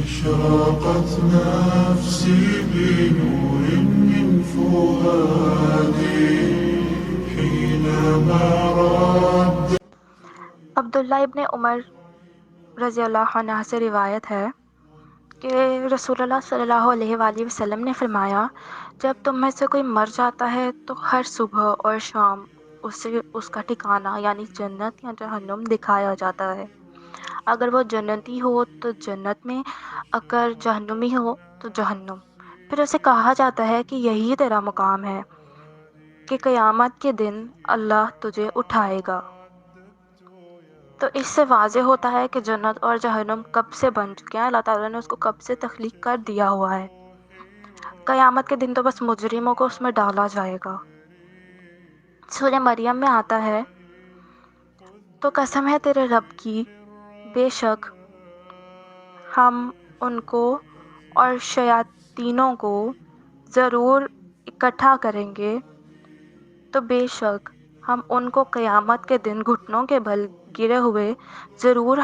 أشرقت نفسي بنور من فؤادي حينما رد. عبداللہ ابن عمر رضی اللہ عنہ سے روایت ہے کہ رسول اللہ صلی اللہ علیہ وآلہ وسلم نے فرمایا، جب تم میں سے کوئی مر جاتا ہے تو ہر صبح اور شام اسے اس کا ٹھکانہ یعنی جنت یا جہنم دکھایا جاتا ہے۔ اگر وہ جنتی ہو تو جنت میں، اگر جہنمی ہو تو جہنم۔ پھر اسے کہا جاتا ہے کہ یہی تیرا مقام ہے کہ قیامت کے دن اللہ تجھے اٹھائے گا۔ تو اس سے واضح ہوتا ہے کہ جنت اور جہنم کب سے بن چکے ہیں، اللہ تعالیٰ نے اس کو کب سے تخلیق کر دیا ہوا ہے۔ قیامت کے دن تو بس مجرموں کو اس میں ڈالا جائے گا۔ سورہ مریم میں آتا ہے، تو قسم ہے تیرے رب کی، بے شک ہم ان کو اور شیاطینوں کو ضرور اکٹھا کریں گے، تو بے شک ہم ان کو قیامت کے دن گھٹنوں کے بل گرے ہوئے ضرور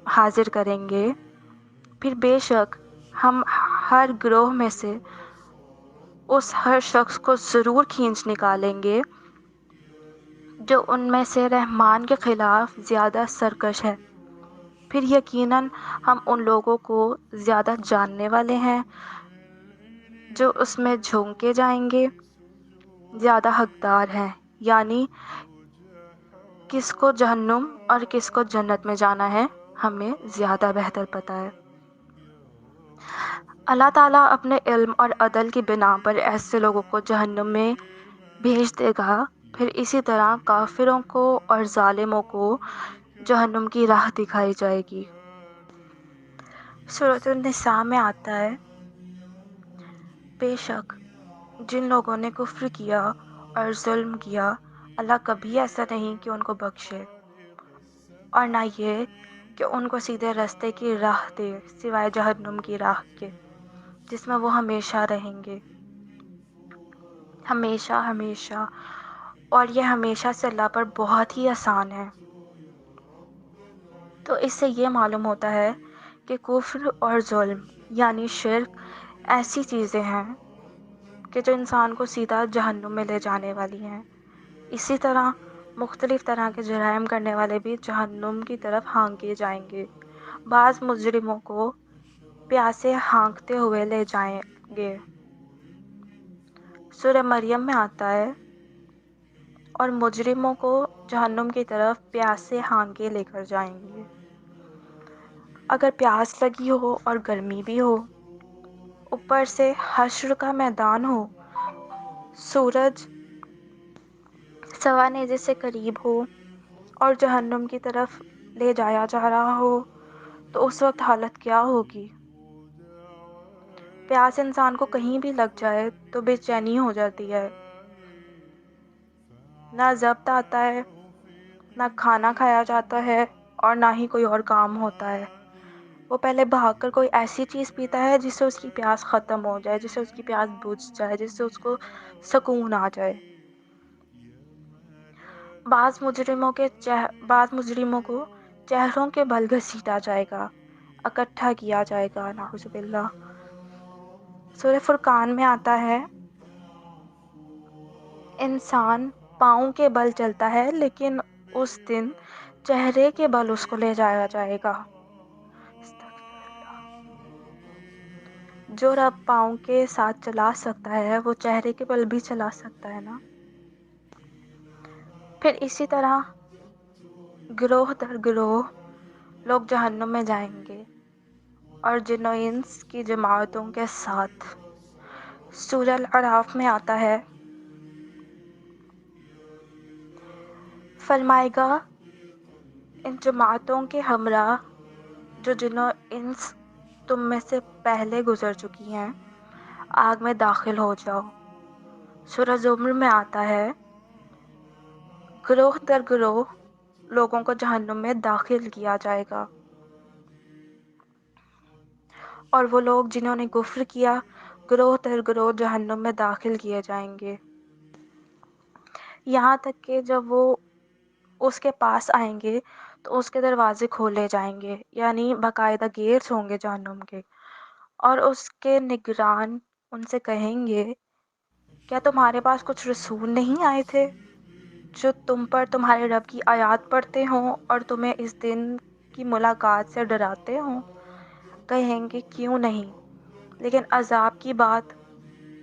حاضر کریں گے۔ پھر بے شک ہم ہر گروہ میں سے اس ہر شخص کو ضرور کھینچ نکالیں گے جو ان میں سے رحمان کے خلاف زیادہ سرکش ہے۔ پھر یقیناً ہم ان لوگوں کو زیادہ جاننے والے ہیں جو اس میں جھونکے جائیں گے، زیادہ حقدار ہیں، یعنی کس کو جہنم اور کس کو جنت میں جانا ہے ہمیں زیادہ بہتر پتہ ہے۔ اللہ تعالیٰ اپنے علم اور عدل کی بنا پر ایسے لوگوں کو جہنم میں بھیج دے گا، پھر اسی طرح کافروں کو اور ظالموں کو جہنم کی راہ دکھائی جائے گی۔ سورۃ النساء میں آتا ہے، بے شک جن لوگوں نے کفر کیا اور ظلم کیا، اللہ کبھی ایسا نہیں کہ ان کو بخشے، اور نہ یہ کہ ان کو سیدھے راستے کی راہ دے سوائے جہنم کی راہ کے، جس میں وہ ہمیشہ رہیں گے، ہمیشہ ہمیشہ۔ اور یہ ہمیشہ سے اللہ پر بہت ہی آسان ہے۔ تو اس سے یہ معلوم ہوتا ہے کہ کفر اور ظلم یعنی شرک ایسی چیزیں ہیں کہ جو انسان کو سیدھا جہنم میں لے جانے والی ہیں۔ اسی طرح مختلف طرح کے جرائم کرنے والے بھی جہنم کی طرف ہانکے جائیں گے۔ بعض مجرموں کو پیاسے ہانکتے ہوئے لے جائیں گے۔ سورہ مریم میں آتا ہے، اور مجرموں کو جہنم کی طرف پیاسے ہانکے لے کر جائیں گے۔ اگر پیاس لگی ہو اور گرمی بھی ہو، اوپر سے حشر کا میدان ہو، سورج سوانح سے قریب ہو اور جہنم کی طرف لے جایا جا رہا ہو، تو اس وقت حالت کیا ہوگی؟ پیاس انسان کو کہیں بھی لگ جائے تو بے چینی ہو جاتی ہے، نہ ضبط آتا ہے، نہ کھانا کھایا جاتا ہے، اور نہ ہی کوئی اور کام ہوتا ہے۔ وہ پہلے بھاگ کر کوئی ایسی چیز پیتا ہے جس سے اس کی پیاس ختم ہو جائے، جس سے اس کی پیاس بجھ جائے، جس سے اس کو سکون آ جائے۔ بعض مجرموں کو چہروں کے بل گھسیٹا جائے گا، اکٹھا کیا جائے گا، نعوذ باللہ۔ سورہ فرقان میں آتا ہے، انسان پاؤں کے بل چلتا ہے لیکن اس دن چہرے کے بل اس کو لے جایا جائے گا۔ جو رب پاؤں کے ساتھ چلا سکتا ہے وہ چہرے کے بل بھی چلا سکتا ہے نا۔ پھر اسی طرح گروہ در گروہ لوگ جہنم میں جائیں گے، اور جن و انس کی جماعتوں کے ساتھ۔ سورہ الاعراف میں آتا ہے، فرمائے گا ان جماعتوں کے ہمراہ جو جن و انس تم میں سے پہلے گزر چکی ہیں، آگ میں داخل ہو جاؤ۔ سورہ زمر میں آتا ہے، گروہ در گروہ لوگوں کو جہنم میں داخل کیا جائے گا، اور وہ لوگ جنہوں نے کفر کیا گروہ در گروہ جہنم میں داخل کیے جائیں گے، یہاں تک کہ جب وہ اس کے پاس آئیں گے تو اس کے دروازے کھولے جائیں گے، یعنی باقاعدہ گیٹس ہوں گے جہنم کے، اور اس کے نگران ان سے کہیں گے کیا تمہارے پاس کچھ رسول نہیں آئے تھے جو تم پر تمہارے رب کی آیات پڑھتے ہوں اور تمہیں اس دن کی ملاقات سے ڈراتے ہوں؟ کہیں گے کیوں نہیں، لیکن عذاب کی بات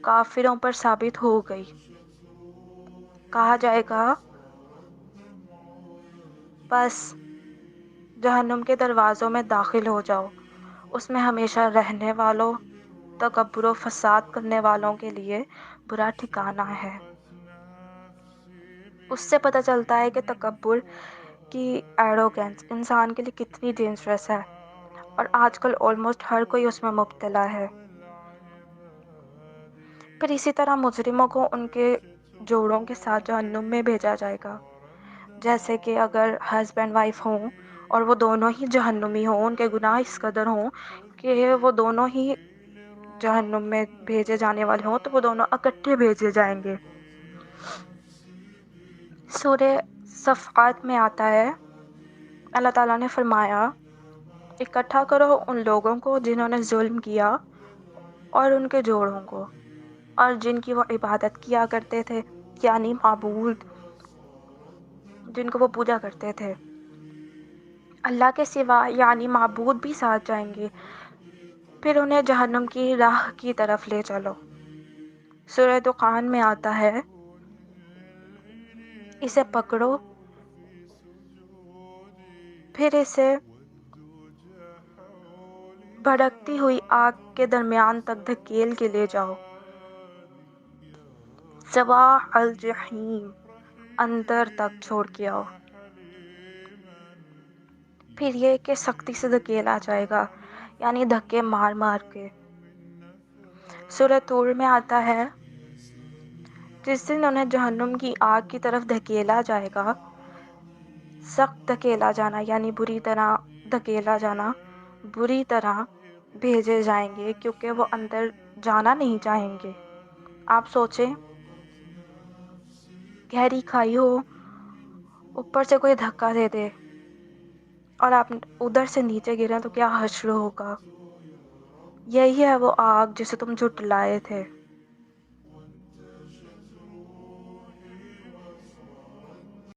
کافروں پر ثابت ہو گئی۔ کہا جائے گا بس جہنم کے دروازوں میں داخل ہو جاؤ، اس میں ہمیشہ رہنے والوں، تکبر و فساد کرنے والوں کے لیے برا ٹھکانہ ہے۔ اس سے پتہ چلتا ہے کہ تکبر کی ایروگینس انسان کے لیے کتنی ڈینجرس ہے، اور آج کل آلموسٹ ہر کوئی اس میں مبتلا ہے۔ پھر اسی طرح مجرموں کو ان کے جوڑوں کے ساتھ جہنم میں بھیجا جائے گا، جیسے کہ اگر ہسبینڈ وائف ہوں اور وہ دونوں ہی جہنمی ہوں، ان کے گناہ اس قدر ہوں کہ وہ دونوں ہی جہنم میں بھیجے جانے والے ہوں، تو وہ دونوں اکٹھے بھیجے جائیں گے۔ سورہ صفات میں آتا ہے، اللہ تعالیٰ نے فرمایا اکٹھا کرو ان لوگوں کو جنہوں نے ظلم کیا اور ان کے جوڑوں کو، اور جن کی وہ عبادت کیا کرتے تھے، یعنی معبود جن کو وہ پوجا کرتے تھے، اللہ کے سوا، یعنی معبود بھی ساتھ جائیں گے، پھر انہیں جہنم کی راہ کی طرف لے چلو۔ سورہ دخان میں آتا ہے اسے پکڑو، پھر اسے بھڑکتی ہوئی آگ کے درمیان تک دھکیل کے لے جاؤ، سواء الجحیم، اندر تک چھوڑ کے آؤ۔ پھر یہ کہ سختی سے دھکیلا جائے گا، یعنی دھکے مار مار کے۔ سورہ طور میں آتا ہے جس دن انہیں جہنم کی آگ کی طرف دھکیلا جائے گا، سخت دھکیلا جانا یعنی بری طرح دھکیلا جانا، بری طرح بھیجے جائیں گے کیونکہ وہ اندر جانا نہیں چاہیں گے۔ آپ سوچیں گہری کھائی ہو، اوپر سے کوئی دھکا دے دے اور آپ ادھر سے نیچے گریں تو کیا حشر ہوگا۔ یہی ہے وہ آگ جسے تم جھٹلائے تھے۔